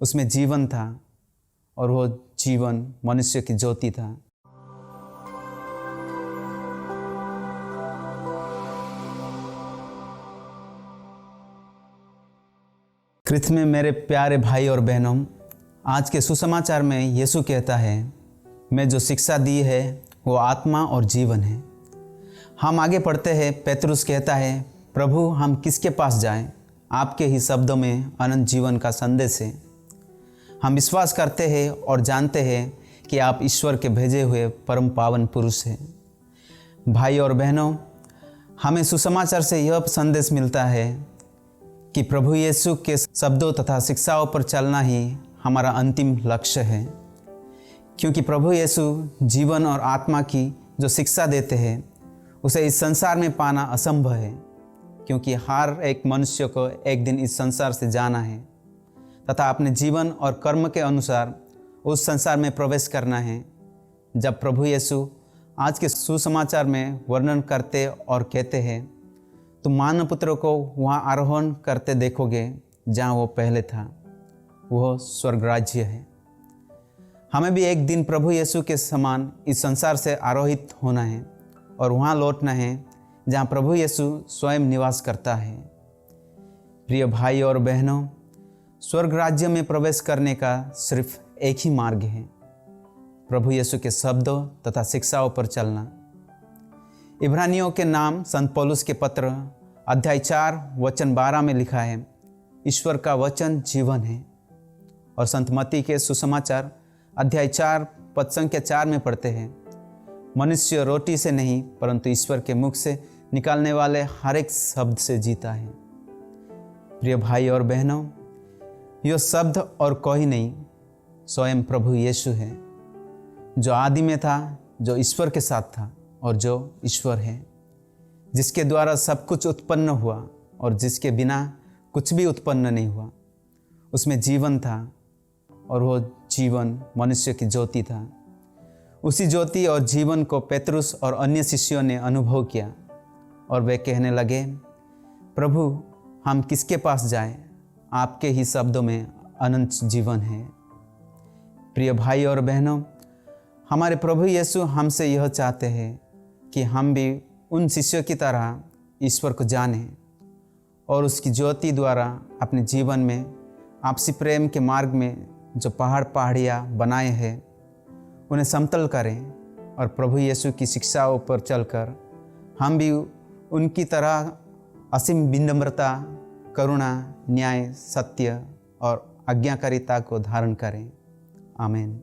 उसमें जीवन था और वो जीवन मनुष्य की ज्योति था। क्रिस्त में मेरे प्यारे भाई और बहनों, आज के सुसमाचार में यीशु कहता है, मैं जो शिक्षा दी है वो आत्मा और जीवन है। हम आगे पढ़ते हैं, पेतरुस कहता है, प्रभु हम किसके पास जाएं? आपके ही शब्दों में अनंत जीवन का संदेश है। हम विश्वास करते हैं और जानते हैं कि आप ईश्वर के भेजे हुए परम पावन पुरुष हैं। भाई और बहनों, हमें सुसमाचार से यह संदेश मिलता है कि प्रभु यीशु के शब्दों तथा शिक्षाओं पर चलना ही हमारा अंतिम लक्ष्य है, क्योंकि प्रभु यीशु जीवन और आत्मा की जो शिक्षा देते हैं उसे इस संसार में पाना असंभव है, क्योंकि हर एक मनुष्य को एक दिन इस संसार से जाना है तथा अपने जीवन और कर्म के अनुसार उस संसार में प्रवेश करना है। जब प्रभु यीशु आज के सुसमाचार में वर्णन करते और कहते हैं, तुम मानव पुत्र को वहाँ आरोहण करते देखोगे जहाँ वो पहले था, वह स्वर्ग राज्य है। हमें भी एक दिन प्रभु यीशु के समान इस संसार से आरोहित होना है और वहाँ लौटना है जहाँ प्रभु यीशु स्वयं निवास करता है। प्रिय भाई और बहनों, स्वर्ग राज्य में प्रवेश करने का सिर्फ एक ही मार्ग है, प्रभु यीशु के शब्दों तथा शिक्षाओं पर चलना। इब्रानियों के नाम संत पौलुस के पत्र अध्याय 4 वचन 12 में लिखा है, ईश्वर का वचन जीवन है। और संत मत्ती के सुसमाचार अध्याय 4 पद संख्या 4 में पढ़ते हैं, मनुष्य रोटी से नहीं परंतु ईश्वर के मुख से निकालने वाले हर एक शब्द से जीता है। प्रिय भाई और बहनों, यह शब्द और कोई नहीं, स्वयं प्रभु यीशु है, जो आदि में था, जो ईश्वर के साथ था और जो ईश्वर है, जिसके द्वारा सब कुछ उत्पन्न हुआ और जिसके बिना कुछ भी उत्पन्न नहीं हुआ। उसमें जीवन था और वो जीवन मनुष्य की ज्योति था। उसी ज्योति और जीवन को पेतरुस और अन्य शिष्यों ने अनुभव किया और वे कहने लगे, प्रभु हम किसके पास जाएं? आपके ही शब्दों में अनंत जीवन है। प्रिय भाई और बहनों, हमारे प्रभु यीशु हमसे यह चाहते हैं कि हम भी उन शिष्यों की तरह ईश्वर को जानें और उसकी ज्योति द्वारा अपने जीवन में आपसी प्रेम के मार्ग में जो पहाड़ियाँ बनाए हैं उन्हें समतल करें और प्रभु यीशु की शिक्षाओं पर चलकर हम भी उनकी तरह असीम विनम्रता, करुणा, न्याय, सत्य और आज्ञाकारिता को धारण करें। आमीन।